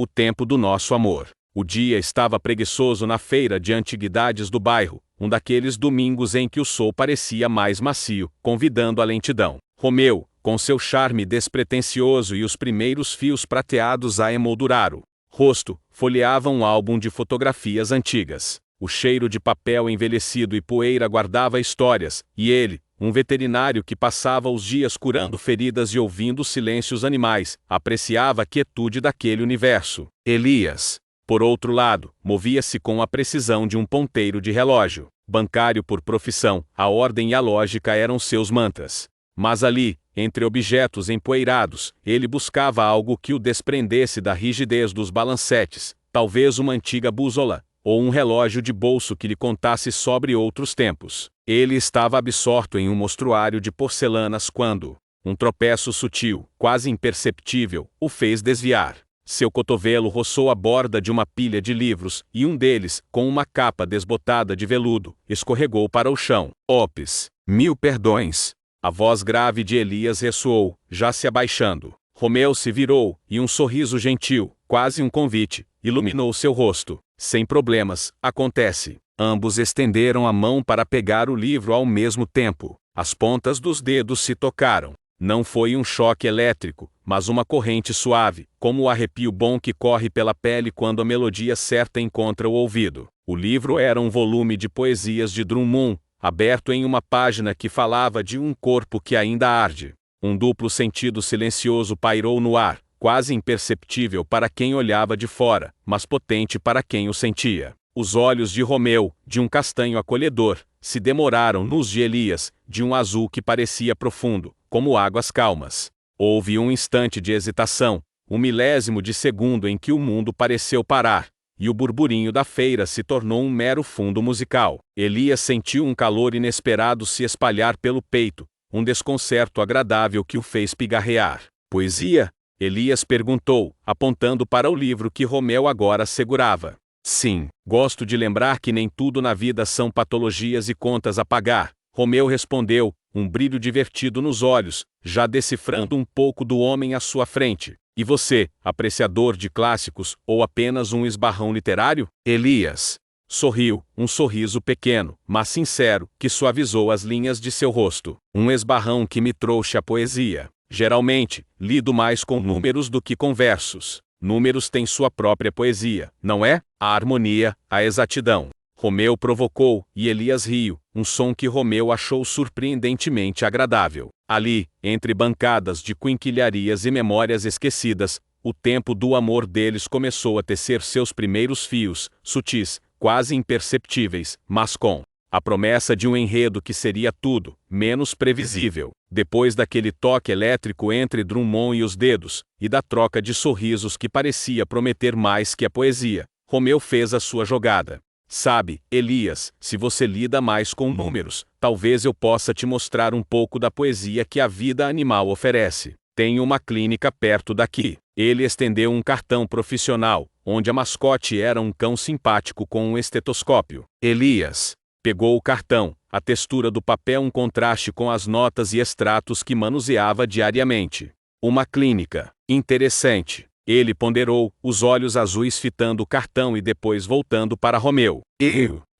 o tempo do nosso amor. O dia estava preguiçoso na feira de antiguidades do bairro, um daqueles domingos em que o sol parecia mais macio, convidando a lentidão. Romeu, com seu charme despretensioso e os primeiros fios prateados a emoldurar o rosto, folheava um álbum de fotografias antigas. O cheiro de papel envelhecido e poeira guardava histórias, e ele, um veterinário que passava os dias curando feridas e ouvindo silêncios animais, apreciava a quietude daquele universo. Elias, por outro lado, movia-se com a precisão de um ponteiro de relógio. Bancário por profissão, a ordem e a lógica eram seus mantras. Mas ali, entre objetos empoeirados, ele buscava algo que o desprendesse da rigidez dos balancetes, talvez uma antiga bússola, ou um relógio de bolso que lhe contasse sobre outros tempos. Ele estava absorto em um mostruário de porcelanas quando um tropeço sutil, quase imperceptível, o fez desviar. Seu cotovelo roçou a borda de uma pilha de livros, e um deles, com uma capa desbotada de veludo, escorregou para o chão. Ops, mil perdões. A voz grave de Elias ressoou, já se abaixando. Romeu se virou, e um sorriso gentil, quase um convite, iluminou seu rosto. Sem problemas, acontece. Ambos estenderam a mão para pegar o livro ao mesmo tempo. As pontas dos dedos se tocaram. Não foi um choque elétrico, mas uma corrente suave, como o arrepio bom que corre pela pele quando a melodia certa encontra o ouvido. O livro era um volume de poesias de Drummond, aberto em uma página que falava de um corpo que ainda arde. Um duplo sentido silencioso pairou no ar, quase imperceptível para quem olhava de fora, mas potente para quem o sentia. Os olhos de Romeu, de um castanho acolhedor, se demoraram nos de Elias, de um azul que parecia profundo, como águas calmas. Houve um instante de hesitação, um milésimo de segundo em que o mundo pareceu parar, e o burburinho da feira se tornou um mero fundo musical. Elias sentiu um calor inesperado se espalhar pelo peito, um desconcerto agradável que o fez pigarrear. Poesia? Elias perguntou, apontando para o livro que Romeu agora segurava. Sim, gosto de lembrar que nem tudo na vida são patologias e contas a pagar. Romeu respondeu, um brilho divertido nos olhos, já decifrando um pouco do homem à sua frente. E você, apreciador de clássicos, ou apenas um esbarrão literário? Elias sorriu, um sorriso pequeno, mas sincero, que suavizou as linhas de seu rosto. Um esbarrão que me trouxe a poesia. Geralmente, lido mais com números do que com versos. Números têm sua própria poesia, não é? A harmonia, a exatidão. Romeu provocou, e Elias riu, um som que Romeu achou surpreendentemente agradável. Ali, entre bancadas de quinquilharias e memórias esquecidas, o tempo do amor deles começou a tecer seus primeiros fios, sutis, quase imperceptíveis, mas com a promessa de um enredo que seria tudo, menos previsível. Depois daquele toque elétrico entre Drummond e os dedos, e da troca de sorrisos que parecia prometer mais que a poesia, Romeu fez a sua jogada. Sabe, Elias, se você lida mais com números, talvez eu possa te mostrar um pouco da poesia que a vida animal oferece. Tenho uma clínica perto daqui. Ele estendeu um cartão profissional, onde a mascote era um cão simpático com um estetoscópio. Elias pegou o cartão, a textura do papel um contraste com as notas e extratos que manuseava diariamente. Uma clínica. Interessante. Ele ponderou, os olhos azuis fitando o cartão e depois voltando para Romeu.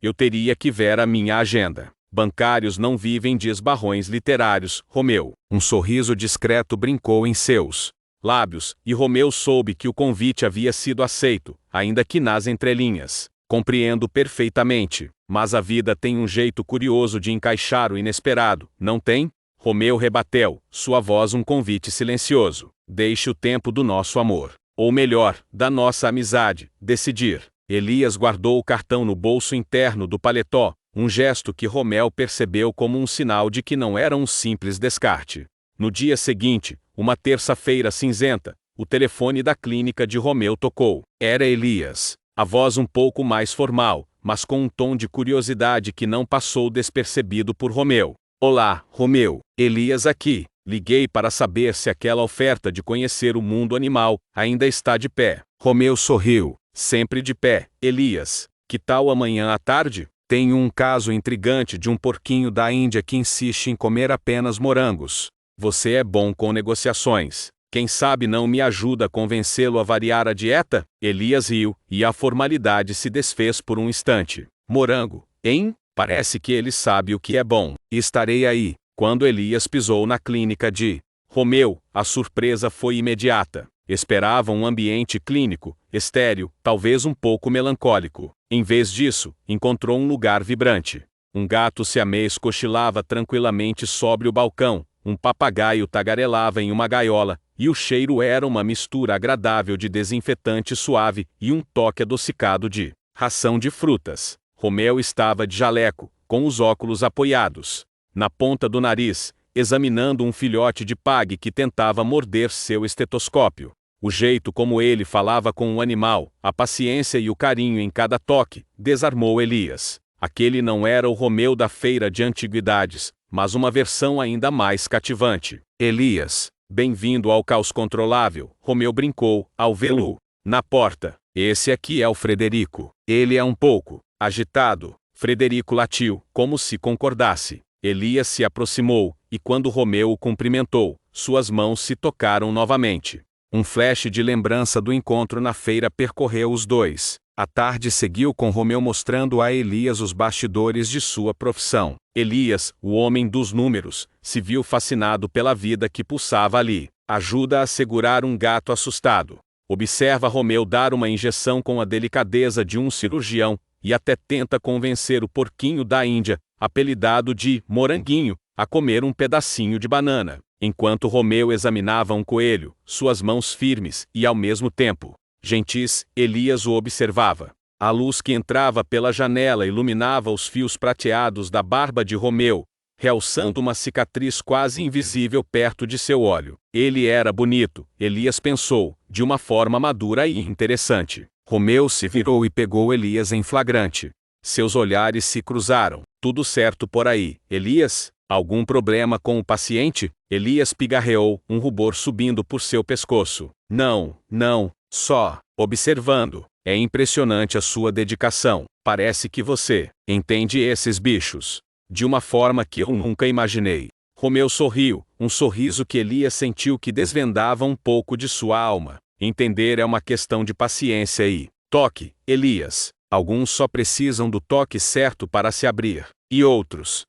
Eu teria que ver a minha agenda. Bancários não vivem de esbarrões literários, Romeu. Um sorriso discreto brincou em seus lábios, e Romeu soube que o convite havia sido aceito, ainda que nas entrelinhas. Compreendo perfeitamente, mas a vida tem um jeito curioso de encaixar o inesperado, não tem? Romeu rebateu, sua voz um convite silencioso. Deixe o tempo do nosso amor, ou melhor, da nossa amizade, decidir. Elias guardou o cartão no bolso interno do paletó, um gesto que Romeu percebeu como um sinal de que não era um simples descarte. No dia seguinte, uma terça-feira cinzenta, o telefone da clínica de Romeu tocou. Era Elias. A voz um pouco mais formal, mas com um tom de curiosidade que não passou despercebido por Romeu. Olá, Romeu. Elias aqui. Liguei para saber se aquela oferta de conhecer o mundo animal ainda está de pé. Romeu sorriu. Sempre de pé, Elias. Que tal amanhã à tarde? Tenho um caso intrigante de um porquinho da Índia que insiste em comer apenas morangos. Você é bom com negociações. Quem sabe não me ajuda a convencê-lo a variar a dieta? Elias riu, e a formalidade se desfez por um instante. Morango, hein? Parece que ele sabe o que é bom. Estarei aí. Quando Elias pisou na clínica de Romeu, a surpresa foi imediata. Esperava um ambiente clínico, estéril, talvez um pouco melancólico. Em vez disso, encontrou um lugar vibrante. Um gato siamês cochilava tranquilamente sobre o balcão, um papagaio tagarelava em uma gaiola, e o cheiro era uma mistura agradável de desinfetante suave e um toque adocicado de ração de frutas. Romeu estava de jaleco, com os óculos apoiados na ponta do nariz, examinando um filhote de pug que tentava morder seu estetoscópio. O jeito como ele falava com o animal, a paciência e o carinho em cada toque, desarmou Elias. Aquele não era o Romeu da feira de antiguidades, mas uma versão ainda mais cativante. Elias, bem-vindo ao caos controlável, Romeu brincou, ao vê-lo na porta. Esse aqui é o Frederico. Ele é um pouco agitado. Frederico latiu, como se concordasse. Elias se aproximou, e quando Romeu o cumprimentou, suas mãos se tocaram novamente. Um flash de lembrança do encontro na feira percorreu os dois. A tarde seguiu com Romeu mostrando a Elias os bastidores de sua profissão. Elias, o homem dos números, se viu fascinado pela vida que pulsava ali. Ajuda a segurar um gato assustado. Observa Romeu dar uma injeção com a delicadeza de um cirurgião, e até tenta convencer o porquinho da Índia, apelidado de Moranguinho, a comer um pedacinho de banana. Enquanto Romeu examinava um coelho, suas mãos firmes e ao mesmo tempo gentis, Elias o observava. A luz que entrava pela janela iluminava os fios prateados da barba de Romeu, realçando uma cicatriz quase invisível perto de seu olho. Ele era bonito, Elias pensou, de uma forma madura e interessante. Romeu se virou e pegou Elias em flagrante. Seus olhares se cruzaram. Tudo certo por aí, Elias? Algum problema com o paciente? Elias pigarreou, um rubor subindo por seu pescoço. Não, só observando. É impressionante a sua dedicação. Parece que você entende esses bichos de uma forma que eu nunca imaginei. Romeu sorriu, um sorriso que Elias sentiu que desvendava um pouco de sua alma. Entender é uma questão de paciência e toque, Elias. Alguns só precisam do toque certo para se abrir. E outros,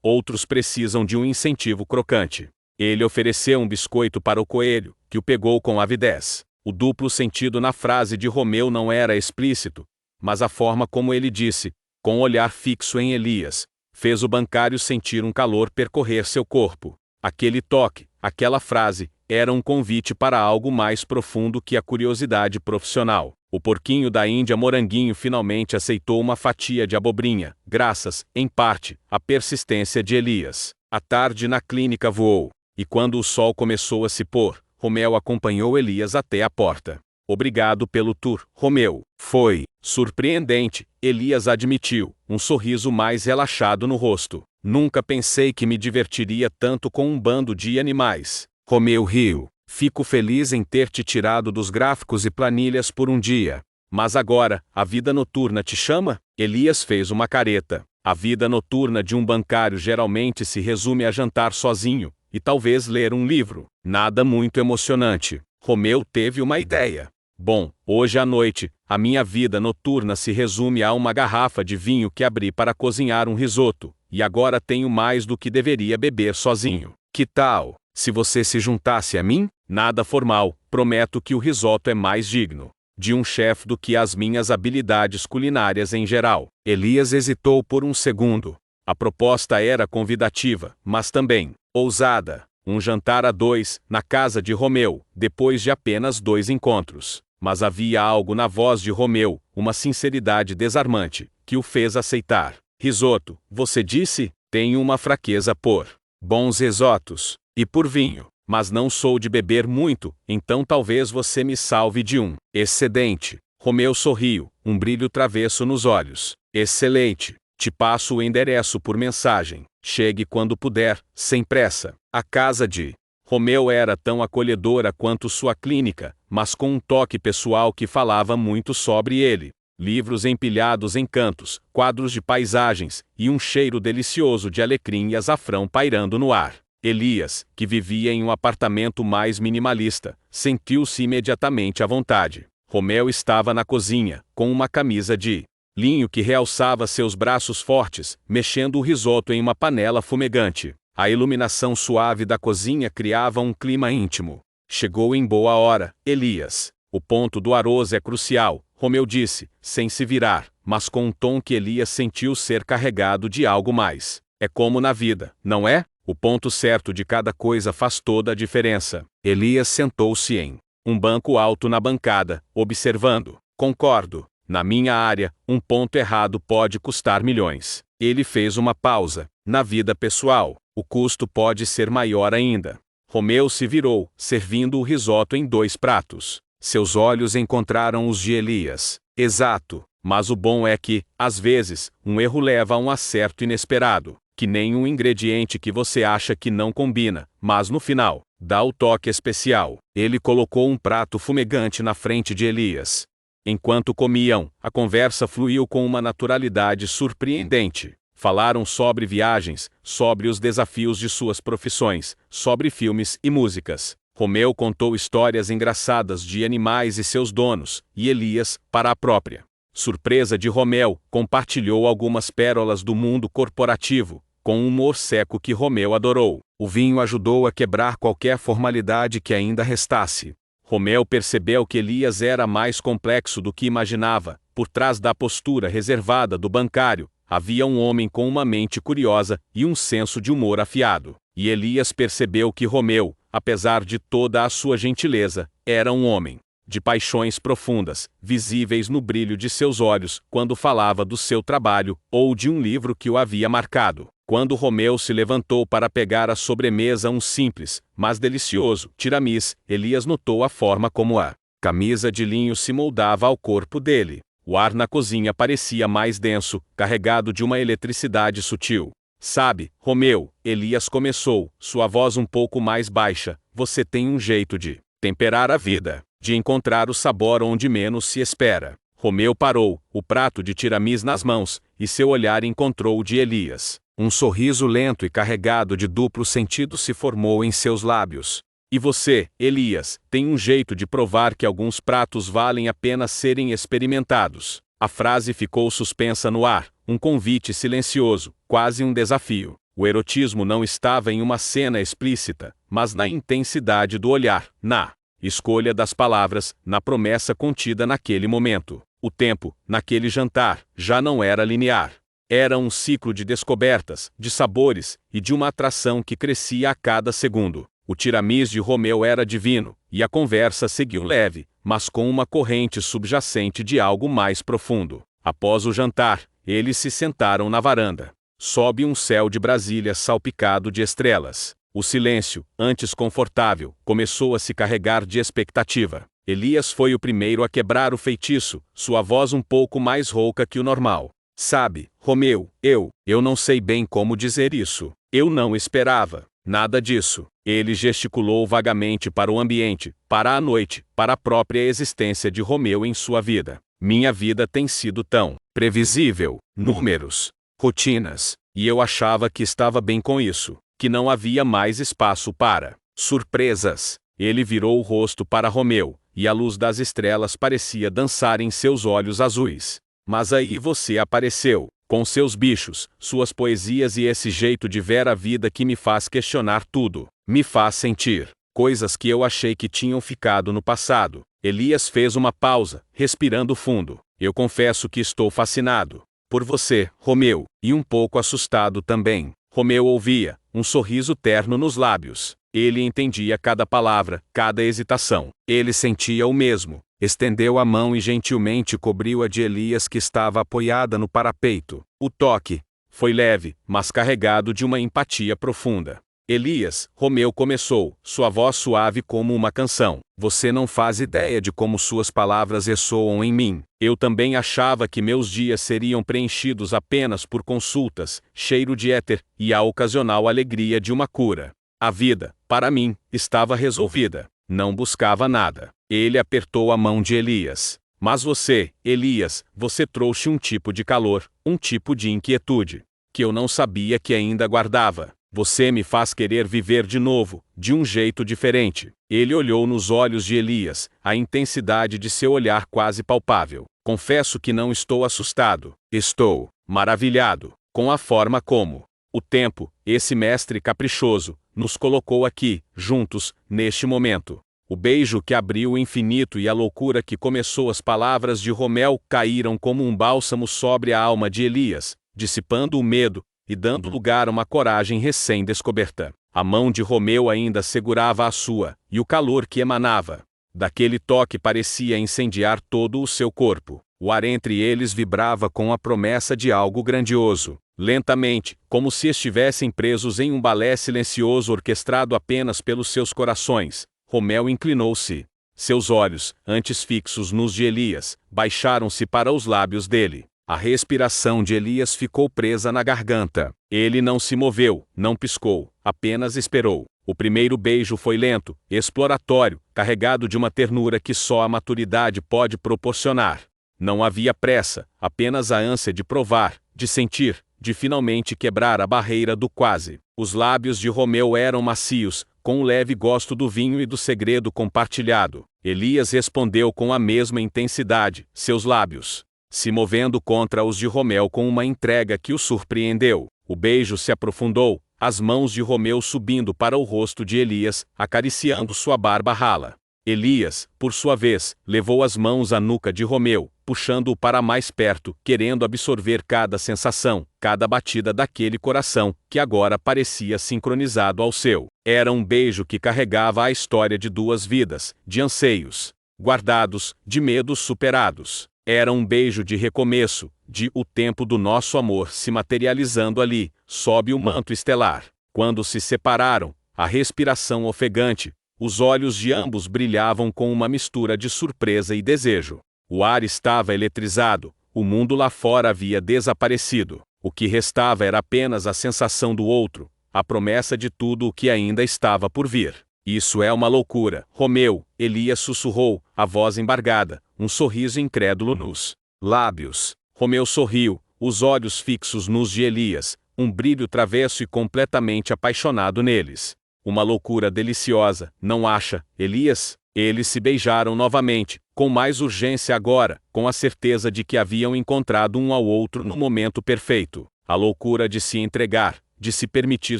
outros precisam de um incentivo crocante. Ele ofereceu um biscoito para o coelho, que o pegou com avidez. O duplo sentido na frase de Romeu não era explícito, mas a forma como ele disse, com o olhar fixo em Elias, fez o bancário sentir um calor percorrer seu corpo. Aquele toque, aquela frase, era um convite para algo mais profundo que a curiosidade profissional. O porquinho da Índia Moranguinho finalmente aceitou uma fatia de abobrinha, graças, em parte, à persistência de Elias. A tarde na clínica voou, e quando o sol começou a se pôr, Romeu acompanhou Elias até a porta. Obrigado pelo tour, Romeu. Foi surpreendente, Elias admitiu, um sorriso mais relaxado no rosto. Nunca pensei que me divertiria tanto com um bando de animais. Romeu riu. Fico feliz em ter te tirado dos gráficos e planilhas por um dia. Mas agora, a vida noturna te chama? Elias fez uma careta. A vida noturna de um bancário geralmente se resume a jantar sozinho, e talvez ler um livro. Nada muito emocionante. Romeu teve uma ideia. Bom, hoje à noite, a minha vida noturna se resume a uma garrafa de vinho que abri para cozinhar um risoto, e agora tenho mais do que deveria beber sozinho. Que tal, se você se juntasse a mim? Nada formal, prometo que o risoto é mais digno de um chefe do que as minhas habilidades culinárias em geral. Elias hesitou por um segundo. A proposta era convidativa, mas também ousada. Um jantar a dois, na casa de Romeu, depois de apenas 2 encontros. Mas havia algo na voz de Romeu, uma sinceridade desarmante, que o fez aceitar. Risoto, você disse? Tenho uma fraqueza por bons risotos e por vinho, mas não sou de beber muito, então talvez você me salve de um excedente. Romeu sorriu, um brilho travesso nos olhos. Excelente. Te passo o endereço por mensagem. Chegue quando puder, sem pressa. A casa de Romeu era tão acolhedora quanto sua clínica, mas com um toque pessoal que falava muito sobre ele. Livros empilhados em cantos, quadros de paisagens, e um cheiro delicioso de alecrim e açafrão pairando no ar. Elias, que vivia em um apartamento mais minimalista, sentiu-se imediatamente à vontade. Romeu estava na cozinha, com uma camisa de linho que realçava seus braços fortes, mexendo o risoto em uma panela fumegante. A iluminação suave da cozinha criava um clima íntimo. Chegou em boa hora, Elias. O ponto do arroz é crucial, Romeu disse, sem se virar, mas com um tom que Elias sentiu ser carregado de algo mais. É como na vida, não é? O ponto certo de cada coisa faz toda a diferença. Elias sentou-se em um banco alto na bancada, observando. Concordo. Na minha área, um ponto errado pode custar milhões. Ele fez uma pausa. Na vida pessoal, o custo pode ser maior ainda. Romeu se virou, servindo o risoto em 2 pratos. Seus olhos encontraram os de Elias. Exato. Mas o bom é que, às vezes, um erro leva a um acerto inesperado. Que nem um ingrediente que você acha que não combina, mas no final, dá o toque especial. Ele colocou um prato fumegante na frente de Elias. Enquanto comiam, a conversa fluiu com uma naturalidade surpreendente. Falaram sobre viagens, sobre os desafios de suas profissões, sobre filmes e músicas. Romeu contou histórias engraçadas de animais e seus donos, e Elias, para a própria surpresa de Romeu, compartilhou algumas pérolas do mundo corporativo, com um humor seco que Romeu adorou. O vinho ajudou a quebrar qualquer formalidade que ainda restasse. Romeu percebeu que Elias era mais complexo do que imaginava. Por trás da postura reservada do bancário, havia um homem com uma mente curiosa e um senso de humor afiado. E Elias percebeu que Romeu, apesar de toda a sua gentileza, era um homem de paixões profundas, visíveis no brilho de seus olhos quando falava do seu trabalho ou de um livro que o havia marcado. Quando Romeu se levantou para pegar à sobremesa um simples, mas delicioso tiramis, Elias notou a forma como a camisa de linho se moldava ao corpo dele. O ar na cozinha parecia mais denso, carregado de uma eletricidade sutil. Sabe, Romeu, Elias começou, sua voz um pouco mais baixa, você tem um jeito de temperar a vida, de encontrar o sabor onde menos se espera. Romeu parou, o prato de tiramis nas mãos, e seu olhar encontrou o de Elias. Um sorriso lento e carregado de duplo sentido se formou em seus lábios. E você, Elias, tem um jeito de provar que alguns pratos valem a pena serem experimentados. A frase ficou suspensa no ar, um convite silencioso, quase um desafio. O erotismo não estava em uma cena explícita, mas na intensidade do olhar, na escolha das palavras, na promessa contida naquele momento. O tempo, naquele jantar, já não era linear. Era um ciclo de descobertas, de sabores, e de uma atração que crescia a cada segundo. O tiramis de Romeu era divino, e a conversa seguiu leve, mas com uma corrente subjacente de algo mais profundo. Após o jantar, eles se sentaram na varanda. Sob um céu de Brasília salpicado de estrelas. O silêncio, antes confortável, começou a se carregar de expectativa. Elias foi o primeiro a quebrar o feitiço, sua voz um pouco mais rouca que o normal. Sabe, Romeu, eu não sei bem como dizer isso. Eu não esperava nada disso. Ele gesticulou vagamente para o ambiente, para a noite, para a própria existência de Romeu em sua vida. Minha vida tem sido tão previsível, números, rotinas, e eu achava que estava bem com isso, que não havia mais espaço para surpresas. Ele virou o rosto para Romeu, e a luz das estrelas parecia dançar em seus olhos azuis. Mas aí você apareceu, com seus bichos, suas poesias e esse jeito de ver a vida que me faz questionar tudo. Me faz sentir coisas que eu achei que tinham ficado no passado. Elias fez uma pausa, respirando fundo. Eu confesso que estou fascinado por você, Romeu, e um pouco assustado também. Romeu ouvia, um sorriso terno nos lábios. Ele entendia cada palavra, cada hesitação. Ele sentia o mesmo. Estendeu a mão e gentilmente cobriu a de Elias que estava apoiada no parapeito. O toque foi leve, mas carregado de uma empatia profunda. Elias, Romeu começou, sua voz suave como uma canção. Você não faz ideia de como suas palavras ressoam em mim. Eu também achava que meus dias seriam preenchidos apenas por consultas, cheiro de éter, e a ocasional alegria de uma cura. A vida, para mim, estava resolvida. Não buscava nada. Ele apertou a mão de Elias. Mas você, Elias, você trouxe um tipo de calor, um tipo de inquietude, que eu não sabia que ainda guardava. Você me faz querer viver de novo, de um jeito diferente. Ele olhou nos olhos de Elias, a intensidade de seu olhar quase palpável. Confesso que não estou assustado. Estou maravilhado com a forma como o tempo, esse mestre caprichoso, nos colocou aqui, juntos, neste momento. O beijo que abriu o infinito e a loucura que começou. As palavras de Romeu caíram como um bálsamo sobre a alma de Elias, dissipando o medo e dando lugar a uma coragem recém-descoberta. A mão de Romeu ainda segurava a sua, e o calor que emanava daquele toque parecia incendiar todo o seu corpo. O ar entre eles vibrava com a promessa de algo grandioso. Lentamente, como se estivessem presos em um balé silencioso orquestrado apenas pelos seus corações, Romeu inclinou-se. Seus olhos, antes fixos nos de Elias, baixaram-se para os lábios dele. A respiração de Elias ficou presa na garganta. Ele não se moveu, não piscou, apenas esperou. O primeiro beijo foi lento, exploratório, carregado de uma ternura que só a maturidade pode proporcionar. Não havia pressa, apenas a ânsia de provar, de sentir, de finalmente quebrar a barreira do quase. Os lábios de Romeu eram macios, com um leve gosto do vinho e do segredo compartilhado. Elias respondeu com a mesma intensidade, seus lábios se movendo contra os de Romeu com uma entrega que o surpreendeu. O beijo se aprofundou, as mãos de Romeu subindo para o rosto de Elias, acariciando sua barba rala. Elias, por sua vez, levou as mãos à nuca de Romeu, puxando-o para mais perto, querendo absorver cada sensação, cada batida daquele coração, que agora parecia sincronizado ao seu. Era um beijo que carregava a história de duas vidas, de anseios guardados, de medos superados. Era um beijo de recomeço, de o tempo do nosso amor se materializando ali, sob o manto estelar. Quando se separaram, a respiração ofegante, os olhos de ambos brilhavam com uma mistura de surpresa e desejo. O ar estava eletrizado, o mundo lá fora havia desaparecido. O que restava era apenas a sensação do outro, a promessa de tudo o que ainda estava por vir. Isso é uma loucura, Romeu, Elias sussurrou, a voz embargada, um sorriso incrédulo nos lábios. Romeu sorriu, os olhos fixos nos de Elias, um brilho travesso e completamente apaixonado neles. Uma loucura deliciosa, não acha, Elias? Eles se beijaram novamente, com mais urgência agora, com a certeza de que haviam encontrado um ao outro no momento perfeito. A loucura de se entregar, de se permitir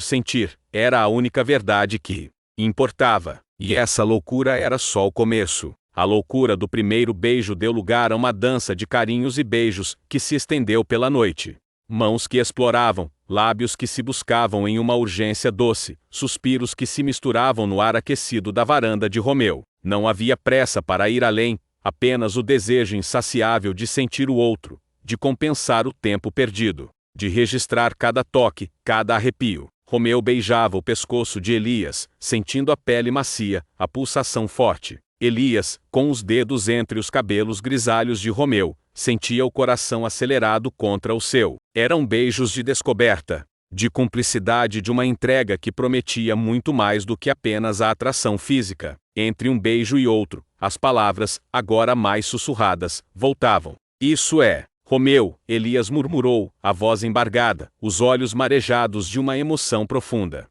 sentir, era a única verdade que importava. E essa loucura era só o começo. A loucura do primeiro beijo deu lugar a uma dança de carinhos e beijos, que se estendeu pela noite. Mãos que exploravam, lábios que se buscavam em uma urgência doce, suspiros que se misturavam no ar aquecido da varanda de Romeu. Não havia pressa para ir além, apenas o desejo insaciável de sentir o outro, de compensar o tempo perdido, de registrar cada toque, cada arrepio. Romeu beijava o pescoço de Elias, sentindo a pele macia, a pulsação forte. Elias, com os dedos entre os cabelos grisalhos de Romeu, sentia o coração acelerado contra o seu. Eram beijos de descoberta, de cumplicidade, de uma entrega que prometia muito mais do que apenas a atração física. Entre um beijo e outro, as palavras, agora mais sussurradas, voltavam. Isso é, Romeu, Elias murmurou, a voz embargada, os olhos marejados de uma emoção profunda.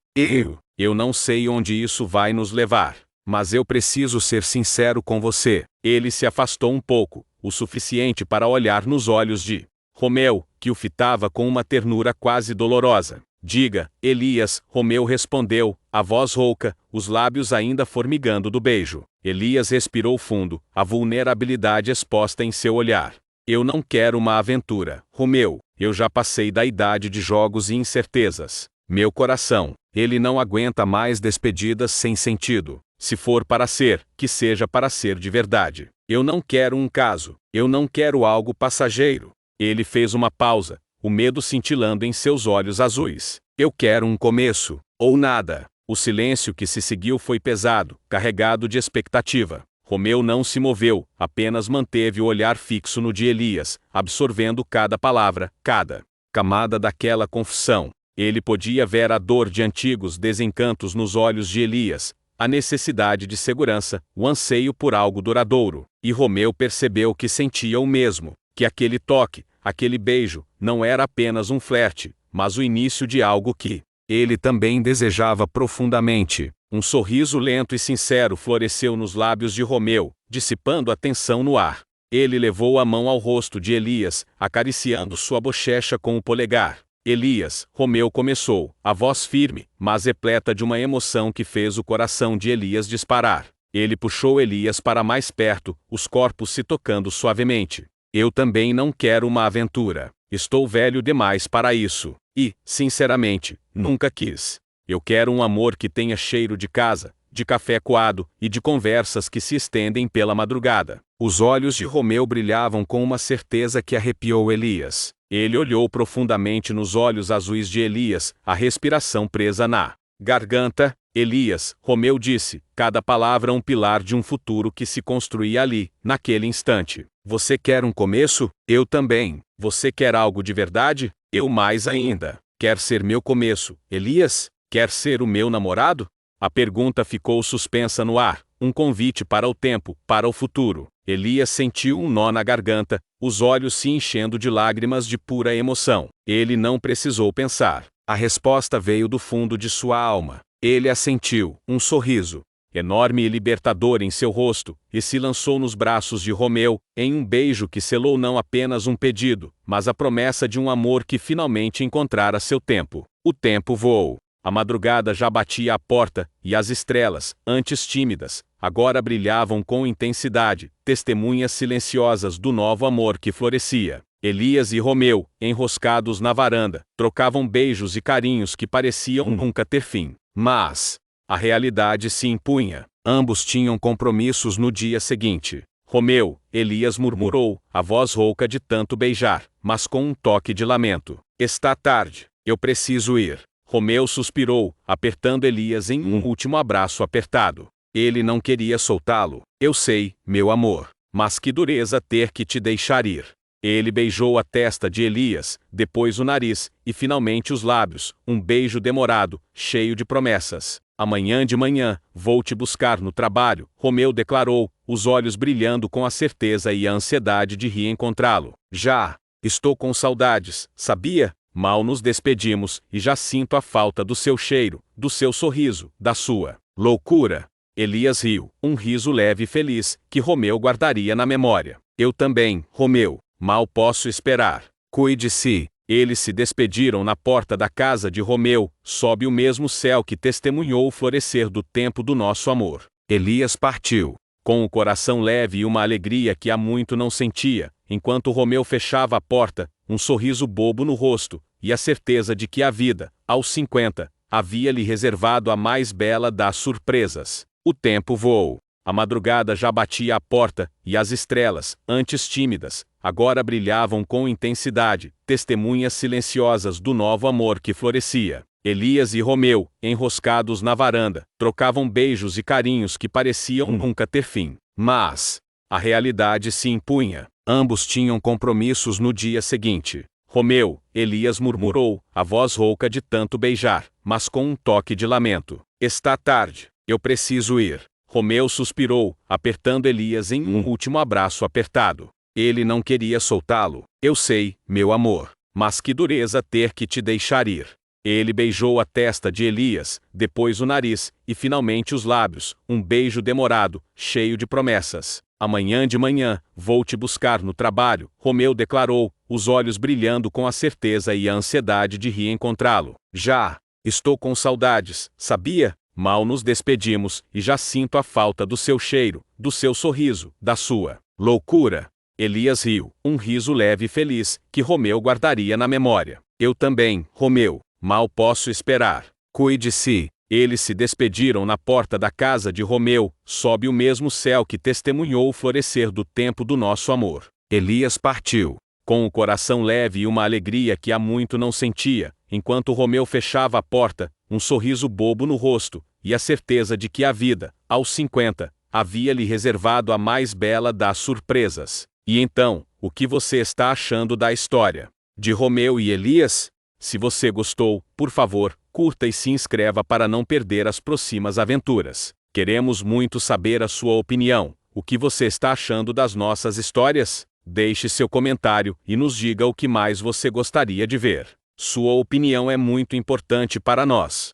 Eu não sei onde isso vai nos levar, mas eu preciso ser sincero com você. Ele se afastou um pouco, o suficiente para olhar nos olhos de Romeu, que o fitava com uma ternura quase dolorosa. Diga, Elias, Romeu respondeu, a voz rouca, os lábios ainda formigando do beijo. Elias respirou fundo, a vulnerabilidade exposta em seu olhar. Eu não quero uma aventura, Romeu. Eu já passei da idade de jogos e incertezas. Meu coração, ele não aguenta mais despedidas sem sentido. Se for para ser, que seja para ser de verdade. Eu não quero um caso. Eu não quero algo passageiro. Ele fez uma pausa, o medo cintilando em seus olhos azuis. Eu quero um começo, ou nada. O silêncio que se seguiu foi pesado, carregado de expectativa. Romeu não se moveu, apenas manteve o olhar fixo no de Elias, absorvendo cada palavra, cada camada daquela confissão. Ele podia ver a dor de antigos desencantos nos olhos de Elias, a necessidade de segurança, o anseio por algo duradouro. E Romeu percebeu que sentia o mesmo, que aquele toque, aquele beijo, não era apenas um flerte, mas o início de algo que Ele também desejava profundamente. Um sorriso lento e sincero floresceu nos lábios de Romeu, dissipando a tensão no ar. Ele levou a mão ao rosto de Elias, acariciando sua bochecha com o polegar. Elias, Romeu começou, a voz firme, mas repleta de uma emoção que fez o coração de Elias disparar. Ele puxou Elias para mais perto, os corpos se tocando suavemente. Eu também não quero uma aventura. Estou velho demais para isso. E, sinceramente, nunca quis. Eu quero um amor que tenha cheiro de casa, de café coado e de conversas que se estendem pela madrugada. Os olhos de Romeu brilhavam com uma certeza que arrepiou Elias. Ele olhou profundamente nos olhos azuis de Elias, a respiração presa na garganta. Elias, Romeu disse, cada palavra um pilar de um futuro que se construía ali, naquele instante. Você quer um começo? Eu também. Você quer algo de verdade? Eu mais ainda. Quer ser meu começo, Elias? Quer ser o meu namorado? A pergunta ficou suspensa no ar, um convite para o tempo, para o futuro. Elias sentiu um nó na garganta, os olhos se enchendo de lágrimas de pura emoção. Ele não precisou pensar. A resposta veio do fundo de sua alma. Ele a sentiu, um sorriso enorme e libertador em seu rosto, e se lançou nos braços de Romeu, em um beijo que selou não apenas um pedido, mas a promessa de um amor que finalmente encontrara seu tempo. O tempo voou. A madrugada já batia à porta, e as estrelas, antes tímidas, agora brilhavam com intensidade, testemunhas silenciosas do novo amor que florescia. Elias e Romeu, enroscados na varanda, trocavam beijos e carinhos que pareciam nunca ter fim. Mas a realidade se impunha. Ambos tinham compromissos no dia seguinte. Romeu, Elias murmurou, a voz rouca de tanto beijar, mas com um toque de lamento. Está tarde. Eu preciso ir. Romeu suspirou, apertando Elias em um último abraço apertado. Ele não queria soltá-lo. Eu sei, meu amor. Mas que dureza ter que te deixar ir. Ele beijou a testa de Elias, depois o nariz, e finalmente os lábios, um beijo demorado, cheio de promessas. Amanhã de manhã, vou te buscar no trabalho, Romeu declarou, os olhos brilhando com a certeza e a ansiedade de reencontrá-lo. Já estou com saudades, sabia? Mal nos despedimos, e já sinto a falta do seu cheiro, do seu sorriso, da sua loucura. Elias riu, um riso leve e feliz, que Romeu guardaria na memória. Eu também, Romeu. Mal posso esperar. Cuide-se. Eles se despediram na porta da casa de Romeu, sob o mesmo céu que testemunhou o florescer do tempo do nosso amor. Elias partiu, com o coração leve e uma alegria que há muito não sentia, enquanto Romeu fechava a porta, um sorriso bobo no rosto, e a certeza de que a vida, aos 50, havia-lhe reservado a mais bela das surpresas. O tempo voou. A madrugada já batia à porta, e as estrelas, antes tímidas, agora brilhavam com intensidade, testemunhas silenciosas do novo amor que florescia. Elias e Romeu, enroscados na varanda, trocavam beijos e carinhos que pareciam nunca ter fim. Mas a realidade se impunha. Ambos tinham compromissos no dia seguinte. Romeu, Elias murmurou, a voz rouca de tanto beijar, mas com um toque de lamento. Está tarde. Eu preciso ir. Romeu suspirou, apertando Elias em um último abraço apertado. Ele não queria soltá-lo. Eu sei, meu amor. Mas que dureza ter que te deixar ir. Ele beijou a testa de Elias, depois o nariz, e finalmente os lábios, um beijo demorado, cheio de promessas. Amanhã de manhã, vou te buscar no trabalho, Romeu declarou, os olhos brilhando com a certeza e a ansiedade de reencontrá-lo. Já estou com saudades, sabia? Mal nos despedimos, e já sinto a falta do seu cheiro, do seu sorriso, da sua loucura. Elias riu, um riso leve e feliz, que Romeu guardaria na memória. Eu também, Romeu. Mal posso esperar. Cuide-se. Eles se despediram na porta da casa de Romeu, sob o mesmo céu que testemunhou o florescer do tempo do nosso amor. Elias partiu, com o coração leve e uma alegria que há muito não sentia, enquanto Romeu fechava a porta, um sorriso bobo no rosto, e a certeza de que a vida, aos 50, havia-lhe reservado a mais bela das surpresas. E então, o que você está achando da história de Romeu e Elias? Se você gostou, por favor, curta e se inscreva para não perder as próximas aventuras. Queremos muito saber a sua opinião. O que você está achando das nossas histórias? Deixe seu comentário e nos diga o que mais você gostaria de ver. Sua opinião é muito importante para nós.